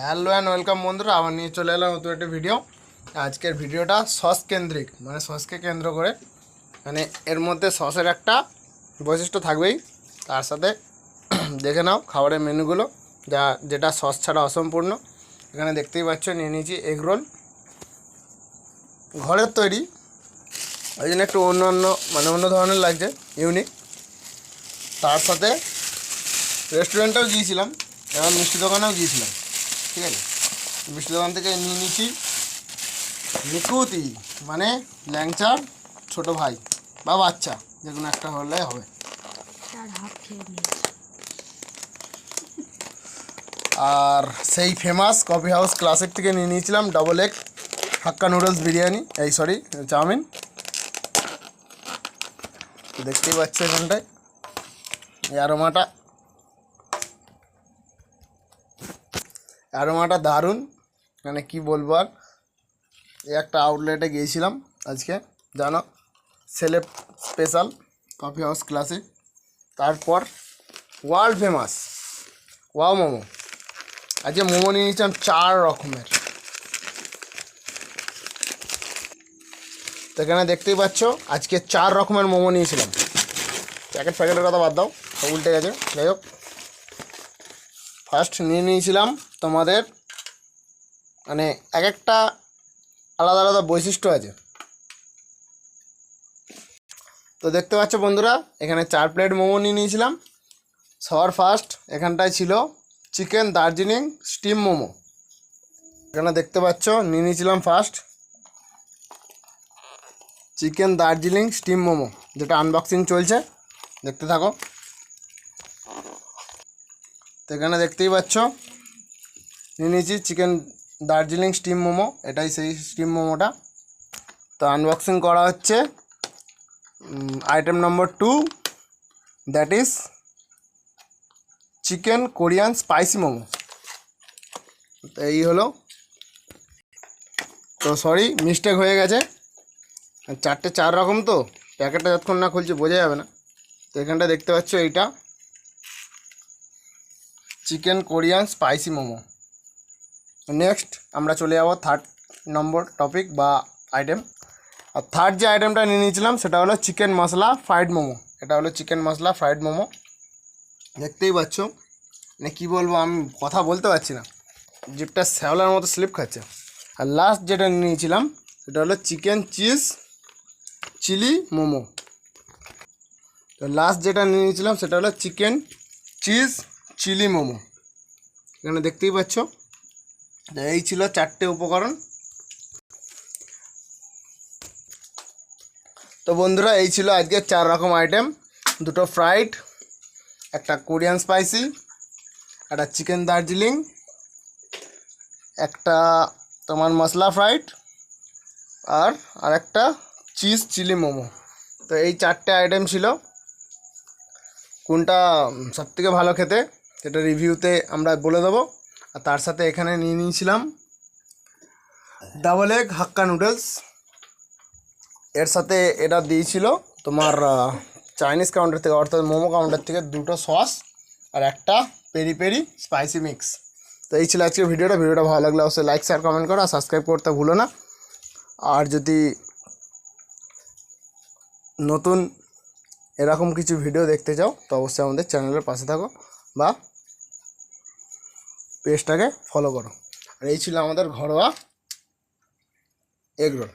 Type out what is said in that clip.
Hello and welcome বন্ধুরা, আবার নিয়ে চলে এলাম নতুন একটা ভিডিও। আজকের ভিডিওটা সস কেন্দ্রিক, মানে সসকে কেন্দ্র করে, মানে এর মধ্যে সসের একটা বৈশিষ্ট্য থাকবেই। তার সাথে দেখে নাও খাবারের মেনুগুলো, যেটা সস ছাড়া অসম্পূর্ণ। এখানে দেখতেই পাচ্ছ নিয়ে নিয়েছি এগরোল, ঘরের তৈরি, ওই জন্য একটু অন্য ধরনের লাগছে, ইউনিক। তার সাথে রেস্টুরেন্টেও গিয়েছিলাম এবং মিষ্টি দোকানেও গিয়েছিলাম, ঠিক আছে। মিষ্টি দোকান থেকে নিয়ে নিচ্ছি নিকুতি, মানে ল্যাংচার ছোট ভাই বা বাচ্চা, যে কোনো একটা হলে হবে। আর সেই ফেমাস কফি হাউস ক্লাসিক থেকে নিয়ে নিয়েছিলাম ডবল এগ হাক্কা নুডলস বিরিয়ানি, চাউমিন। দেখতেই পাচ্ছ এখানটায় এই অ্যারোমাটা দারুণ, মানে কি বলবো আর। এই একটা আউটলেটে গিয়েছিলাম আজকে, জানো, celeb special coffee house classic. তারপর ওয়ার্ল্ড ফেমাস ওয়াও মোমো। আজকে মোমো নিয়ে নিয়েছিলাম 4 রকমের। তো এখানে দেখতেই পাচ্ছ আজকে 4 রকমের মোমো নিয়েছিলাম। প্যাকেটের কথা বাদ দাও, সব উল্টে গেছে। যাই হোক, ফার্স্ট নিয়ে নিয়েছিলাম তোমাদের, মানে এক একটা আলাদা আলাদা বৈশিষ্ট্য আছে। তো দেখতে পাচ্ছ বন্ধুরা, এখানে 4 প্লেট মোমো নিয়ে নিয়েছিলাম। সবার ফার্স্ট এখানটায় ছিল চিকেন দার্জিলিং স্টিম মোমো। এখানে দেখতে পাচ্ছ নিয়ে নিয়েছিলাম first chicken Darjeeling steam momo, যেটা আনবক্সিং চলছে, দেখতে থাকো। তো এখানে দেখতেই পাচ্ছ নিয়ে নিয়েছি চিকেন দার্জিলিং স্টিম মোমো, এটাই সেই স্টিম মোমোটা। তো আনবক্সিং করা হচ্ছে item number 2, that is chicken Korean spicy momo. তো এই হলো, তো সরি মিস্টেক হয়ে গেছে, 4 রকম, তো প্যাকেটটা যতক্ষণ না খুলছি বোঝা যাবে না। তো এখানটা দেখতে পাচ্ছ এইটা chicken Korean spicy momo. Next আমরা চলে যাবো থার্ড নম্বর টপিক বা আইটেম। আর থার্ড যে আইটেমটা নিয়ে নিয়েছিলাম সেটা হলো চিকেন মশলা ফ্রাইড মোমো। এটা হলো চিকেন মশলা ফ্রাইড মোমো, দেখতেই পাচ্ছ। মানে কী বলবো, আমি কথা বলতে পারছি না, জিপটা শ্যাওলার মতো স্লিপ খাচ্ছে। আর লাস্ট যেটা নিয়ে নিয়েছিলাম সেটা হলো চিকেন চিজ চিলি মোমো। তো লাস্ট যেটা নিয়ে নিয়েছিলাম সেটা হলো চিকেন চিজ চিলি মোমো। এখানে দেখতেই পাচ্ছ, এই ছিল 4টে উপকরণ। তো বন্ধুরা, এই ছিল আজকে 4 রকম আইটেম, 2টো ফ্রাইড, একটা কোরিয়ান স্পাইসি, একটা চিকেন দার্জিলিং, একটা তোমার মশলা ফ্রাইড, আর একটা চিজ চিলি মোমো। তো এই 4টে আইটেম ছিল। কোনটা সবথেকে ভালো খেতে সেটা রিভিউতে আমরা বলে দেবো। আর তার সাথে এখানে নিয়ে নিয়েছিলাম ডাবল এগ হাক্কা নুডলস, এর সাথে এটা দিয়েছিল তোমার চাইনিজ কাউন্টার থেকে, অর্থাৎ মোমো কাউন্টার থেকে 2টো সস আর একটা পেরি পেরি স্পাইসি মিক্স। তো এই ছিল আজকের ভিডিওটা ভালো লাগলে অবশ্যই লাইক শেয়ার কমেন্ট করো আর সাবস্ক্রাইব করতে ভুলো না। আর যদি নতুন এরকম কিছু ভিডিও দেখতে চাও তো অবশ্যই আমাদের চ্যানেলের পাশে থাকো বা পেজটাকে ফলো করো। আর এই ছিল আমাদের ঘরোয়া এগরোল।